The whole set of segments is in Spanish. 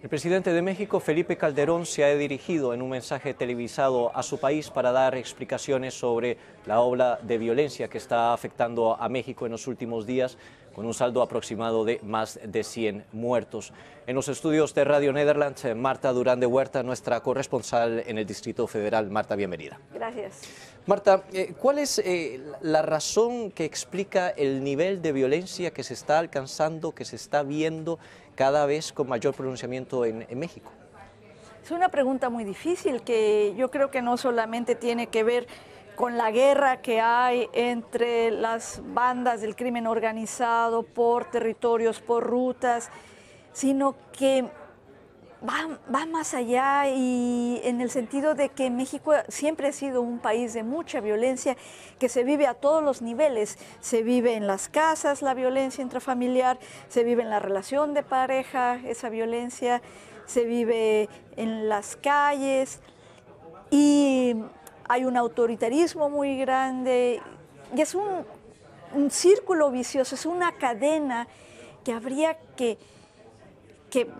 El presidente de México, Felipe Calderón, se ha dirigido en un mensaje televisado a su país para dar explicaciones sobre la ola de violencia que está afectando a México en los últimos días, con un saldo aproximado de más de 100 muertos. En los estudios de Radio Nederland, Marta Durán de Huerta, nuestra corresponsal en el Distrito Federal. Marta, bienvenida. Gracias. Marta, ¿cuál es la razón que explica el nivel de violencia que se está alcanzando, que se está viendo cada vez con mayor pronunciamiento en México? Es una pregunta muy difícil que yo creo que no solamente tiene que ver con la guerra que hay entre las bandas del crimen organizado por territorios, por rutas, sino que va más allá, y en el sentido de que México siempre ha sido un país de mucha violencia que se vive a todos los niveles. Se vive en las casas la violencia intrafamiliar, se vive en la relación de pareja esa violencia, se vive en las calles y hay un autoritarismo muy grande y es un círculo vicioso, es una cadena que habría que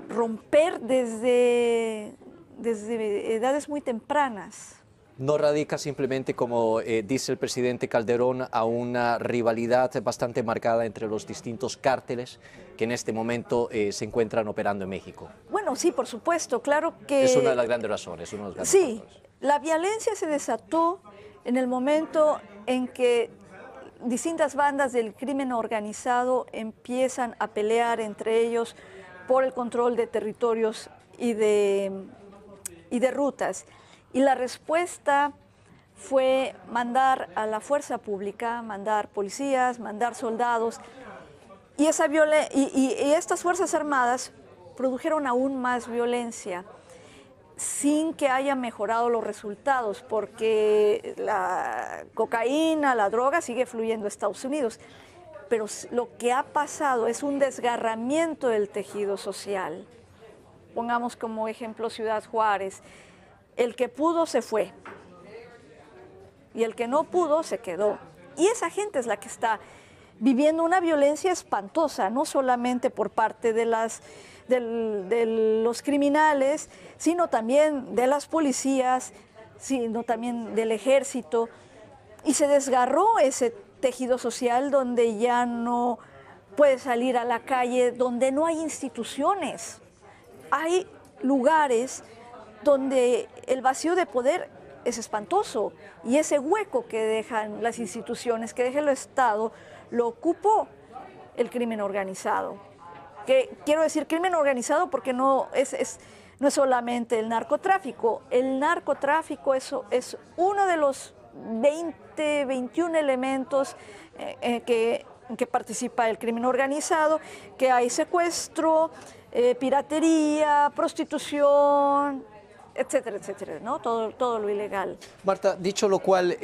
romper desde edades muy tempranas. No radica simplemente, como dice el presidente Calderón, a una rivalidad bastante marcada entre los distintos cárteles que en este momento se encuentran operando en México. Bueno, sí, por supuesto, claro que... Es una de las grandes razones, uno de los grandes Sí, factores. La violencia se desató en el momento en que distintas bandas del crimen organizado empiezan a pelear entre ellos por el control de territorios y de rutas. Y la respuesta fue mandar a la fuerza pública, mandar policías, mandar soldados. Y estas Fuerzas Armadas produjeron aún más violencia, sin que haya mejorado los resultados, porque la cocaína, la droga sigue fluyendo a Estados Unidos. Pero lo que ha pasado es un desgarramiento del tejido social. Pongamos como ejemplo Ciudad Juárez. El que pudo se fue y el que no pudo se quedó. Y esa gente es la que está viviendo una violencia espantosa, no solamente por parte de los criminales, sino también de las policías, sino también del ejército. Y se desgarró ese tejido social donde ya no puedes salir a la calle, donde no hay instituciones. Hay lugares donde el vacío de poder es espantoso y ese hueco que dejan las instituciones, que deja el Estado, lo ocupó el crimen organizado. Quiero decir crimen organizado porque no es solamente el narcotráfico. El narcotráfico es uno de los 21 elementos que participa el crimen organizado, que hay secuestro, piratería, prostitución, etcétera, etcétera, ¿no? Todo lo ilegal. Marta, dicho lo cual,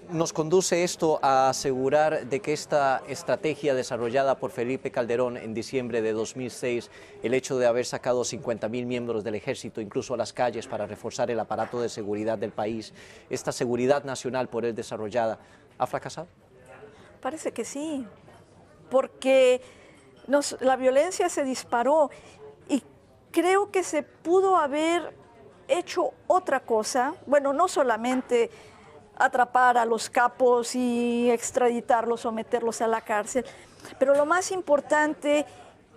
nos conduce esto a asegurar de que esta estrategia desarrollada por Felipe Calderón en diciembre de 2006, el hecho de haber sacado 50.000 miembros del ejército incluso a las calles para reforzar el aparato de seguridad del país, esta seguridad nacional por él desarrollada, ¿ha fracasado? Parece que sí, porque la violencia se disparó y creo que se pudo haber hecho otra cosa. Bueno, no solamente atrapar a los capos y extraditarlos o meterlos a la cárcel, pero lo más importante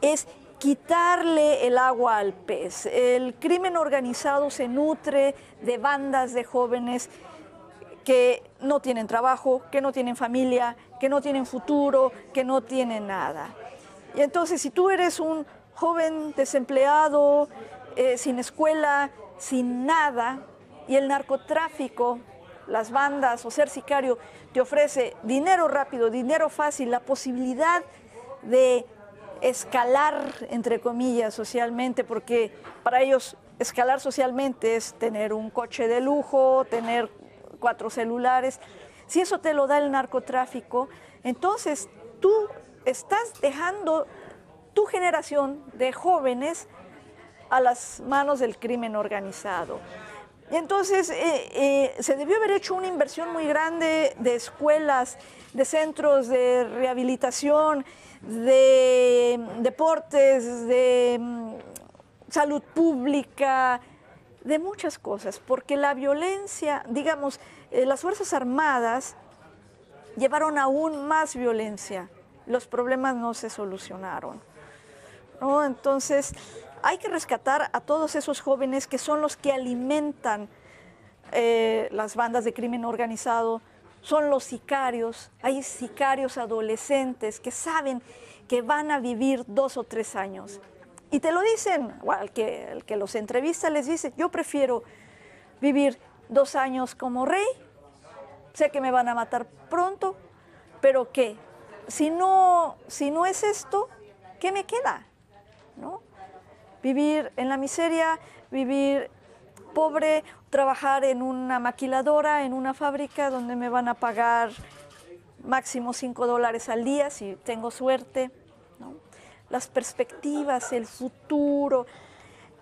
es quitarle el agua al pez. El crimen organizado se nutre de bandas de jóvenes que no tienen trabajo, que no tienen familia, que no tienen futuro, que no tienen nada. Y entonces, si tú eres un joven desempleado, sin escuela, sin nada, y el narcotráfico, las bandas o ser sicario te ofrece dinero rápido, dinero fácil, la posibilidad de escalar, entre comillas, socialmente, porque para ellos escalar socialmente es tener un coche de lujo, tener 4 celulares. Si eso te lo da el narcotráfico, entonces tú estás dejando tu generación de jóvenes a las manos del crimen organizado. Y entonces se debió haber hecho una inversión muy grande de escuelas, de centros de rehabilitación, de deportes, de salud pública, de muchas cosas, porque la violencia, digamos, las Fuerzas Armadas llevaron aún más violencia, los problemas no se solucionaron, ¿no? Entonces, hay que rescatar a todos esos jóvenes que son los que alimentan las bandas de crimen organizado, son los sicarios, hay sicarios adolescentes que saben que van a vivir 2 o 3 años. Y te lo dicen, el que los entrevista les dice, yo prefiero vivir 2 años como rey, sé que me van a matar pronto, pero ¿qué? Si no es esto, ¿qué me queda? ¿No? Vivir en la miseria, vivir pobre, trabajar en una maquiladora, en una fábrica donde me van a pagar máximo $5 al día si tengo suerte, ¿no? Las perspectivas, el futuro.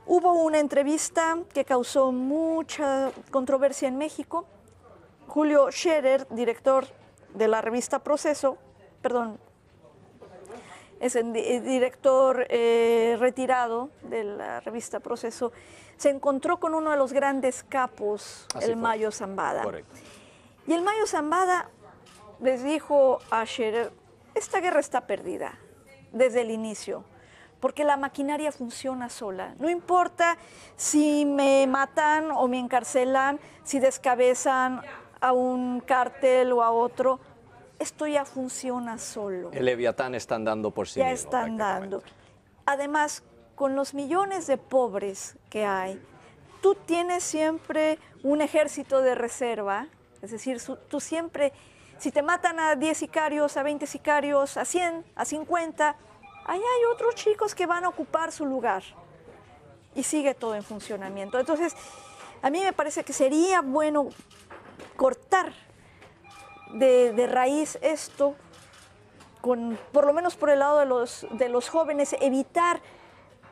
Hubo una entrevista que causó mucha controversia en México. Julio Scherer, director de la revista Proceso, es el director retirado de la revista Proceso, se encontró con uno de los grandes capos, el Mayo Zambada. Correcto. Y el Mayo Zambada les dijo a Scherer, esta guerra está perdida desde el inicio, porque la maquinaria funciona sola. No importa si me matan o me encarcelan, si descabezan a un cártel o a otro, esto ya funciona solo. El Leviatán está andando por sí ya mismo. Ya está andando. Además, con los millones de pobres que hay, tú tienes siempre un ejército de reserva, es decir, tú siempre, si te matan a 10 sicarios, a 20 sicarios, a 100, a 50, ahí hay otros chicos que van a ocupar su lugar y sigue todo en funcionamiento. Entonces, a mí me parece que sería bueno cortar de raíz esto, por lo menos por el lado de los jóvenes, evitar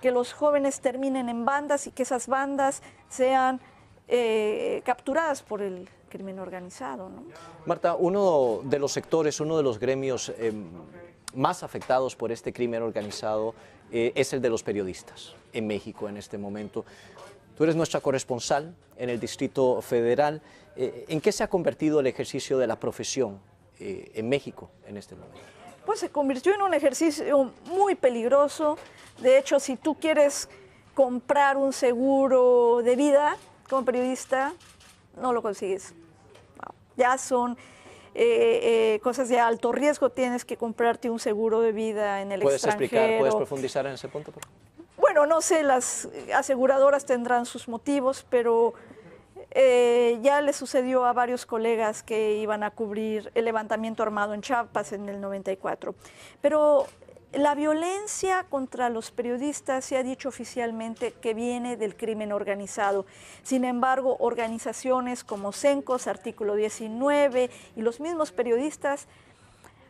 que los jóvenes terminen en bandas y que esas bandas sean capturadas por el crimen organizado, ¿no? Marta, uno de los sectores, uno de los gremios más afectados por este crimen organizado es el de los periodistas en México en este momento. Tú eres nuestra corresponsal en el Distrito Federal. ¿En qué se ha convertido el ejercicio de la profesión en México en este momento? Pues se convirtió en un ejercicio muy peligroso. De hecho, si tú quieres comprar un seguro de vida como periodista, no lo consigues. No, ya son cosas de alto riesgo, tienes que comprarte un seguro de vida en el extranjero. ¿Puedes profundizar en ese punto, por favor? Bueno, no sé, las aseguradoras tendrán sus motivos, pero ya le sucedió a varios colegas que iban a cubrir el levantamiento armado en Chiapas en el 94. Pero la violencia contra los periodistas se ha dicho oficialmente que viene del crimen organizado. Sin embargo, organizaciones como CENCOS, Artículo 19 y los mismos periodistas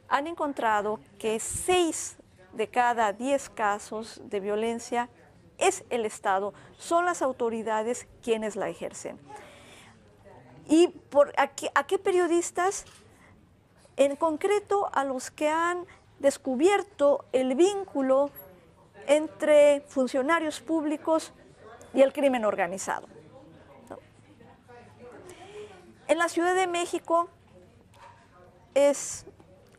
han encontrado que 6 de cada 10 casos de violencia es el Estado, son las autoridades quienes la ejercen. ¿Y a qué periodistas? En concreto a los que han descubierto el vínculo entre funcionarios públicos y el crimen organizado, ¿no? En la Ciudad de México es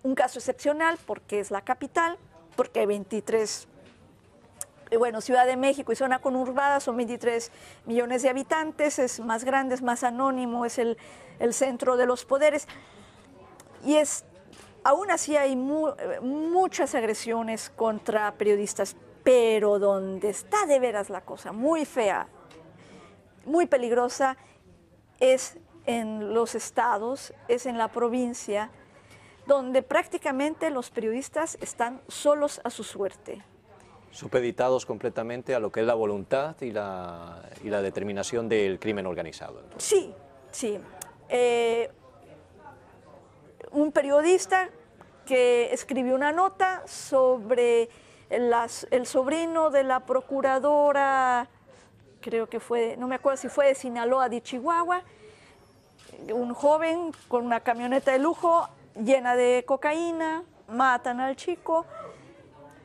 un caso excepcional porque es la capital, porque hay 23, bueno, Ciudad de México y zona conurbada son 23 millones de habitantes, es más grande, es más anónimo, es el centro de los poderes. Y aún así hay muchas agresiones contra periodistas, pero donde está de veras la cosa muy fea, muy peligrosa, es en los estados, es en la provincia, donde prácticamente los periodistas están solos a su suerte. Supeditados completamente a lo que es la voluntad y la determinación del crimen organizado. Entonces. Sí, sí. Un periodista que escribió una nota sobre el sobrino de la procuradora, creo que fue, no me acuerdo si fue de Sinaloa, de Chihuahua, un joven con una camioneta de lujo llena de cocaína, matan al chico,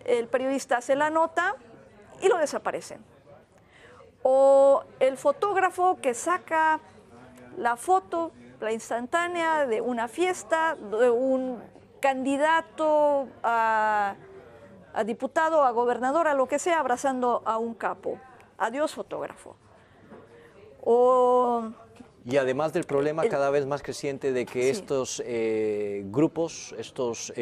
el periodista hace la nota y lo desaparecen. o el fotógrafo que saca la foto, la instantánea de una fiesta, de un candidato a diputado, a gobernador, a lo que sea, abrazando a un capo. Adiós, fotógrafo. Y además del problema cada vez más creciente de que estos grupos, estos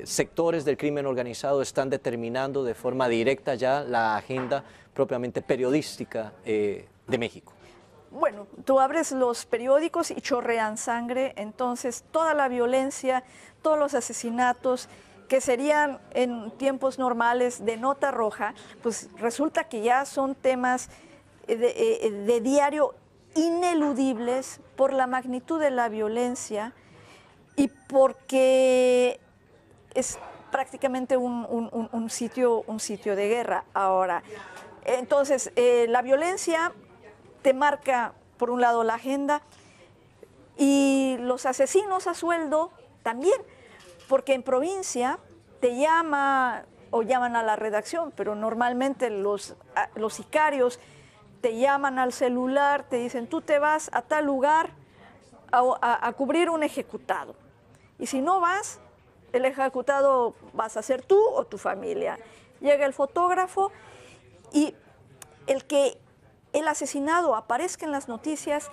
sectores del crimen organizado están determinando de forma directa ya la agenda propiamente periodística de México. Bueno, tú abres los periódicos y chorrean sangre, entonces toda la violencia, todos los asesinatos que serían en tiempos normales de nota roja, pues resulta que ya son temas de diario ineludibles por la magnitud de la violencia y porque es prácticamente un sitio de guerra ahora. Entonces, la violencia te marca, por un lado, la agenda y los asesinos a sueldo también, porque en provincia te llama o llaman a la redacción, pero normalmente los sicarios te llaman al celular, te dicen, tú te vas a tal lugar a cubrir un ejecutado. Y si no vas, el ejecutado vas a ser tú o tu familia. Llega el fotógrafo y el asesinado aparezca en las noticias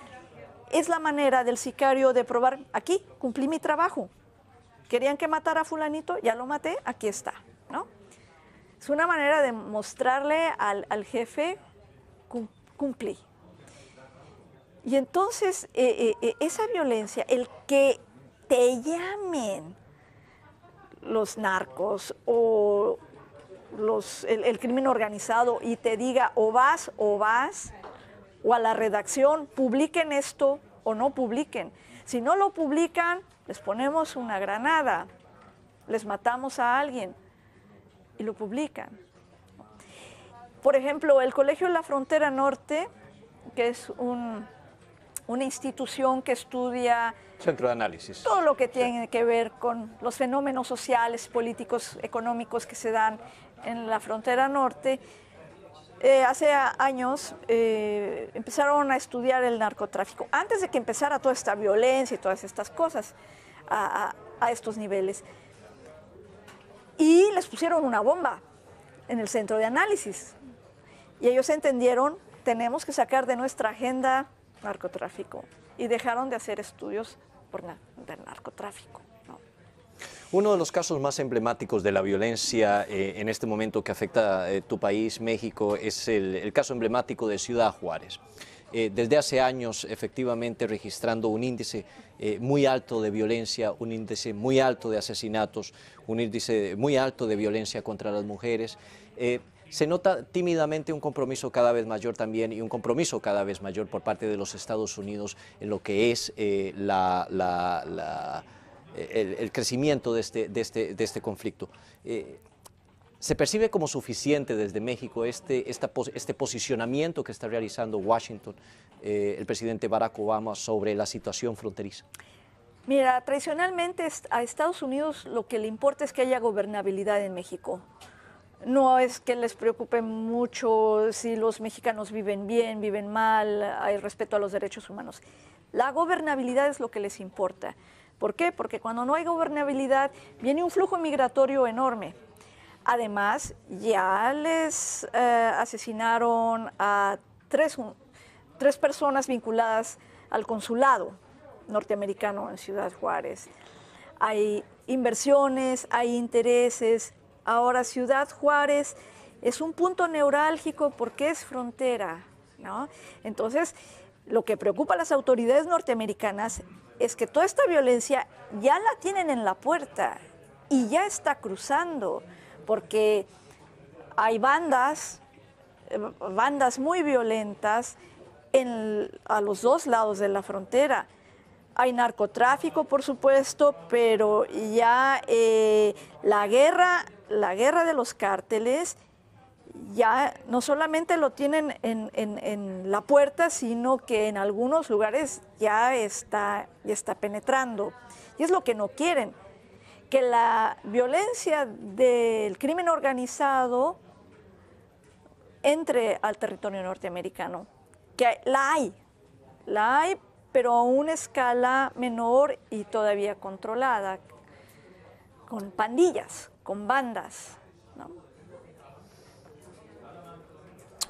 es la manera del sicario de probar, aquí cumplí mi trabajo. Querían que matara a fulanito, ya lo maté, aquí está, ¿no? Es una manera de mostrarle al jefe, cumplí. Y entonces esa violencia, el que te llamen los narcos o el crimen organizado y te diga o vas, o a la redacción, publiquen esto o no publiquen. Si no lo publican, les ponemos una granada, les matamos a alguien y lo publican. Por ejemplo, el Colegio de la Frontera Norte, que es una institución que estudia centro de análisis, todo lo que tiene que ver con los fenómenos sociales, políticos, económicos que se dan en la frontera norte, hace años empezaron a estudiar el narcotráfico, antes de que empezara toda esta violencia y todas estas cosas a estos niveles. Y les pusieron una bomba en el centro de análisis. Y ellos entendieron, tenemos que sacar de nuestra agenda narcotráfico. Y dejaron de hacer estudios del narcotráfico. ¿No? Uno de los casos más emblemáticos de la violencia en este momento que afecta a tu país, México, es el caso emblemático de Ciudad Juárez. Desde hace años, efectivamente, registrando un índice muy alto de violencia, un índice muy alto de asesinatos, un índice muy alto de violencia contra las mujeres. Se nota tímidamente un compromiso cada vez mayor también y un compromiso cada vez mayor por parte de los Estados Unidos en lo que es el crecimiento de este conflicto. ¿Se percibe como suficiente desde México este posicionamiento que está realizando Washington, el presidente Barack Obama, sobre la situación fronteriza? Mira, tradicionalmente a Estados Unidos lo que le importa es que haya gobernabilidad en México. No es que les preocupe mucho si los mexicanos viven bien, viven mal, hay respeto a los derechos humanos. La gobernabilidad es lo que les importa. ¿Por qué? Porque cuando no hay gobernabilidad viene un flujo migratorio enorme. Además, ya les asesinaron a tres personas vinculadas al consulado norteamericano en Ciudad Juárez. Hay inversiones, hay intereses. Ahora, Ciudad Juárez es un punto neurálgico porque es frontera, ¿no? Entonces, lo que preocupa a las autoridades norteamericanas es que toda esta violencia ya la tienen en la puerta y ya está cruzando, porque hay bandas muy violentas a los dos lados de la frontera. Hay narcotráfico, por supuesto, pero ya la guerra de los cárteles ya no solamente lo tienen en la puerta, sino que en algunos lugares ya está penetrando. Y es lo que no quieren, que la violencia del crimen organizado entre al territorio norteamericano, que la hay, pero a una escala menor y todavía controlada, con pandillas, con bandas, ¿no?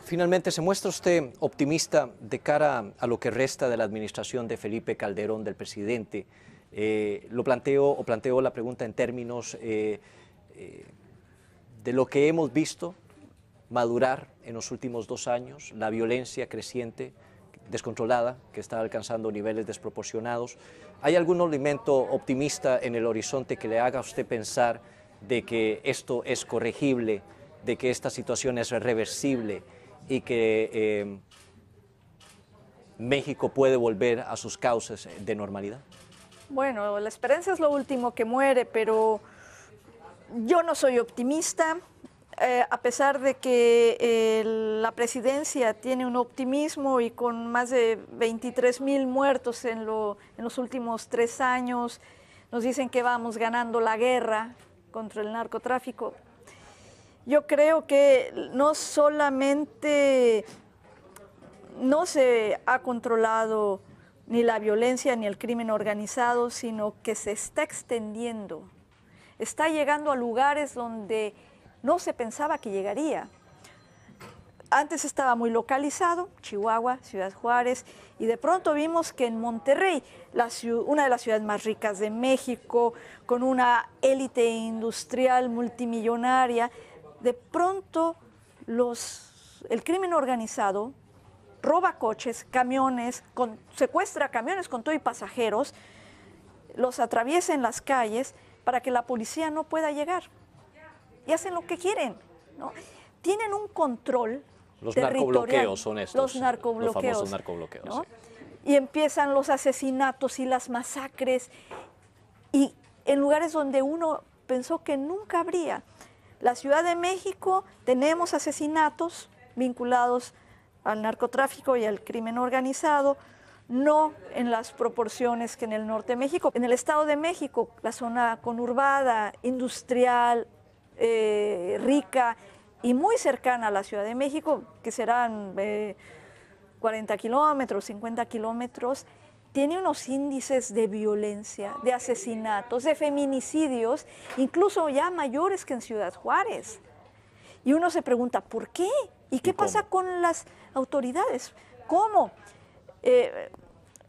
Finalmente, ¿se muestra usted optimista de cara a lo que resta de la administración de Felipe Calderón, del presidente? Planteo la pregunta en términos de lo que hemos visto madurar en los últimos 2 años, la violencia creciente, descontrolada, que está alcanzando niveles desproporcionados. ¿Hay algún elemento optimista en el horizonte que le haga a usted pensar de que esto es corregible, de que esta situación es reversible y que México puede volver a sus cauces de normalidad? Bueno, la esperanza es lo último que muere, pero yo no soy optimista. A pesar de que la presidencia tiene un optimismo y con más de 23,000 muertos en los últimos 3 años, nos dicen que vamos ganando la guerra contra el narcotráfico. Yo creo que no solamente no se ha controlado ni la violencia ni el crimen organizado, sino que se está extendiendo. Está llegando a lugares donde no se pensaba que llegaría. Antes estaba muy localizado, Chihuahua, Ciudad Juárez, y de pronto vimos que en Monterrey, una de las ciudades más ricas de México, con una élite industrial multimillonaria, de pronto el crimen organizado roba coches, camiones, secuestra camiones con todo y pasajeros, los atraviesa en las calles para que la policía no pueda llegar. Y hacen lo que quieren, ¿no? Tienen un control los territorial. Narcobloqueos son estos. Los narcobloqueos. Los famosos narcobloqueos. ¿No? Sí. Y empiezan los asesinatos y las masacres, y en lugares donde uno pensó que nunca habría. La Ciudad de México tenemos asesinatos vinculados al narcotráfico y al crimen organizado, no en las proporciones que en el norte de México. En el Estado de México, la zona conurbada, industrial, rica y muy cercana a la Ciudad de México, que serán 40 kilómetros, 50 kilómetros, tiene unos índices de violencia, de asesinatos, de feminicidios, incluso ya mayores que en Ciudad Juárez. Y uno se pregunta, ¿por qué? ¿Y qué pasa con las autoridades? ¿Cómo?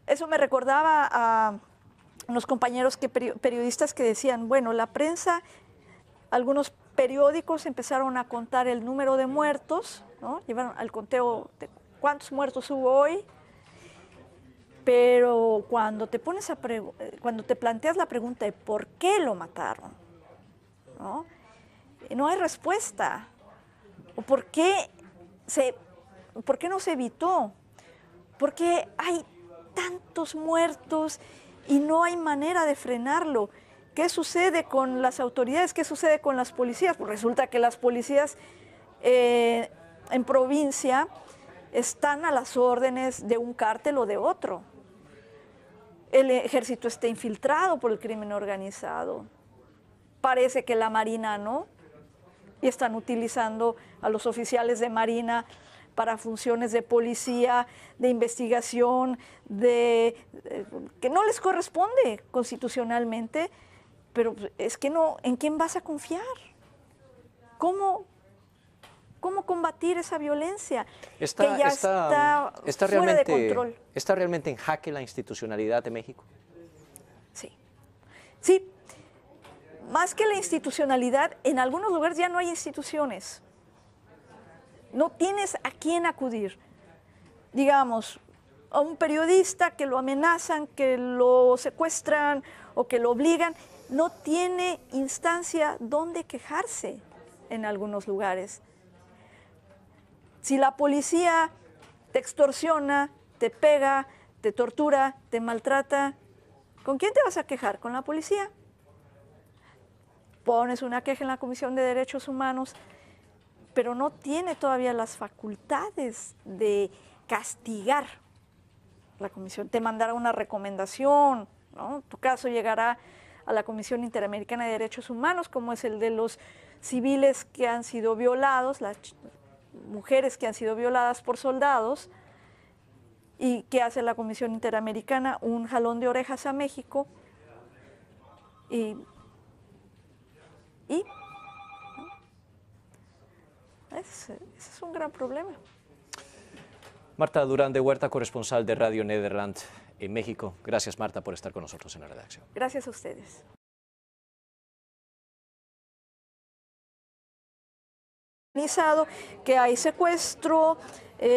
Eso me recordaba a unos compañeros periodistas que decían, bueno, la prensa, algunos periódicos empezaron a contar el número de muertos, ¿no? Llevaron al conteo de cuántos muertos hubo hoy, pero cuando te planteas la pregunta de por qué lo mataron, no hay respuesta. ¿O por qué no se evitó? ¿Por qué hay tantos muertos y no hay manera de frenarlo? ¿Qué sucede con las autoridades? ¿Qué sucede con las policías? Pues resulta que las policías en provincia están a las órdenes de un cártel o de otro. El ejército está infiltrado por el crimen organizado. Parece que la Marina no. Y están utilizando a los oficiales de Marina para funciones de policía, de investigación, que no les corresponde constitucionalmente, pero es que no, ¿en quién vas a confiar? ¿Cómo combatir esa violencia que ya está fuera de control? ¿Está realmente en jaque la institucionalidad de México? Sí. Más que la institucionalidad, en algunos lugares ya no hay instituciones. No tienes a quién acudir. Digamos, a un periodista que lo amenazan, que lo secuestran o que lo obligan, no tiene instancia donde quejarse en algunos lugares. Si la policía te extorsiona, te pega, te tortura, te maltrata, ¿con quién te vas a quejar? ¿Con la policía? Pones una queja en la Comisión de Derechos Humanos, pero no tiene todavía las facultades de castigar. La comisión te mandará una recomendación, ¿no? Tu caso llegará a la Comisión Interamericana de Derechos Humanos, como es el de los civiles que han sido violados, mujeres que han sido violadas por soldados. ¿Y qué hace la Comisión Interamericana? Un jalón de orejas a México y ese es un gran problema. Marta Durán de Huerta, corresponsal de Radio Nederland en México. Gracias, Marta, por estar con nosotros en la redacción. Gracias a ustedes. Que hay secuestro,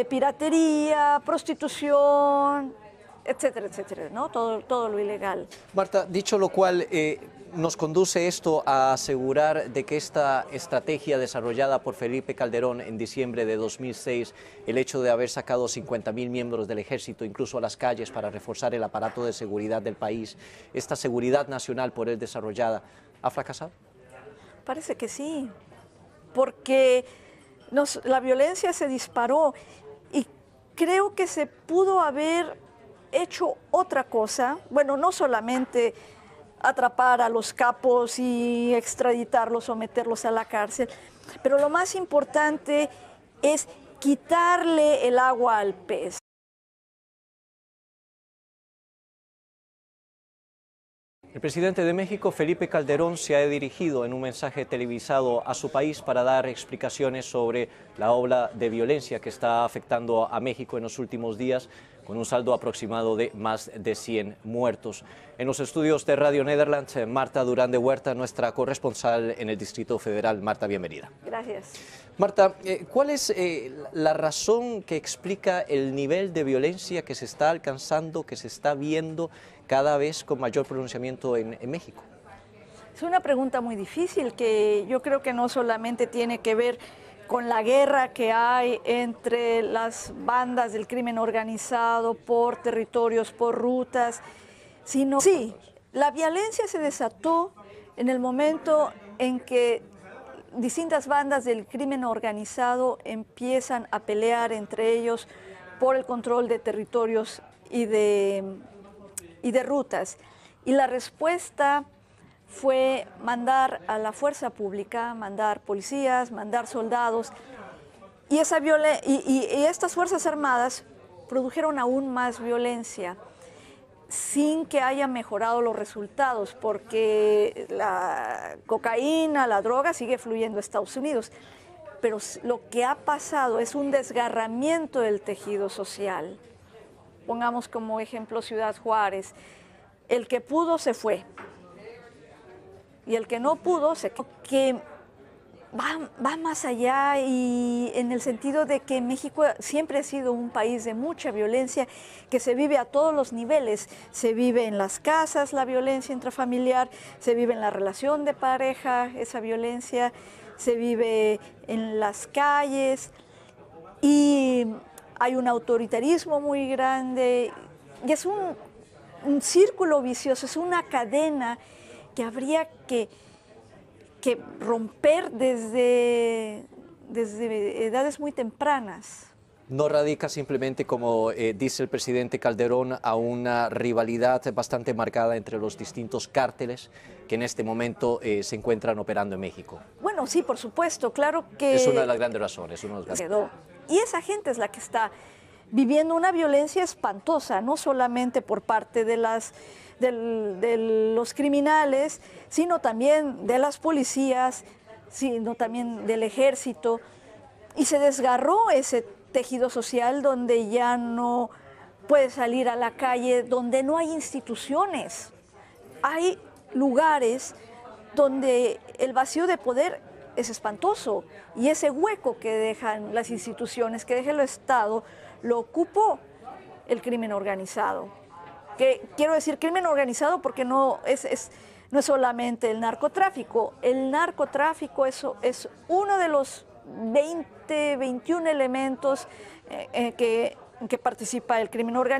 piratería, prostitución, etcétera, etcétera, ¿no? Todo lo ilegal. Marta, dicho lo cual, nos conduce esto a asegurar de que esta estrategia desarrollada por Felipe Calderón en diciembre de 2006, el hecho de haber sacado 50.000 miembros del ejército incluso a las calles para reforzar el aparato de seguridad del país, esta seguridad nacional por él desarrollada, ¿ha fracasado? Parece que sí, porque la violencia se disparó y creo que se pudo haber hecho otra cosa, bueno, no solamente atrapar a los capos y extraditarlos o meterlos a la cárcel, pero lo más importante es quitarle el agua al pez. El presidente de México, Felipe Calderón, se ha dirigido en un mensaje televisado a su país para dar explicaciones sobre la ola de violencia que está afectando a México en los últimos días, con un saldo aproximado de más de 100 muertos. En los estudios de Radio Nederland, Marta Durán de Huerta, nuestra corresponsal en el Distrito Federal. Marta, bienvenida. Gracias. Marta, ¿cuál es la razón que explica el nivel de violencia que se está alcanzando, que se está viendo cada vez con mayor pronunciamiento en México? Es una pregunta muy difícil que yo creo que no solamente tiene que ver con la guerra que hay entre las bandas del crimen organizado por territorios, por rutas, sino sí, la violencia se desató en el momento en que distintas bandas del crimen organizado empiezan a pelear entre ellos por el control de territorios y de rutas. Y la respuesta fue mandar a la fuerza pública, mandar policías, mandar soldados, y estas fuerzas armadas produjeron aún más violencia sin que haya mejorado los resultados, porque la cocaína, la droga sigue fluyendo a Estados Unidos, pero lo que ha pasado es un desgarramiento del tejido social. Pongamos como ejemplo Ciudad Juárez, el que pudo se fue, y el que no pudo se quedó. Que va más allá, y en el sentido de que México siempre ha sido un país de mucha violencia que se vive a todos los niveles. Se vive en las casas la violencia intrafamiliar, se vive en la relación de pareja esa violencia, se vive en las calles y hay un autoritarismo muy grande y es un círculo vicioso, es una cadena que habría que romper desde edades muy tempranas. No radica simplemente, como dice el presidente Calderón, a una rivalidad bastante marcada entre los distintos cárteles que en este momento se encuentran operando en México. Bueno, sí, por supuesto, claro que... Es una de las grandes razones. Y esa gente es la que está viviendo una violencia espantosa, no solamente por parte de los criminales, sino también de las policías, sino también del ejército. Y se desgarró ese tejido social donde ya no puede salir a la calle, donde no hay instituciones. Hay lugares donde el vacío de poder es espantoso y ese hueco que dejan las instituciones, que deja el Estado, lo ocupó el crimen organizado. Que quiero decir crimen organizado porque no es solamente el narcotráfico. El narcotráfico es uno de los 21 elementos que participa el crimen organizado.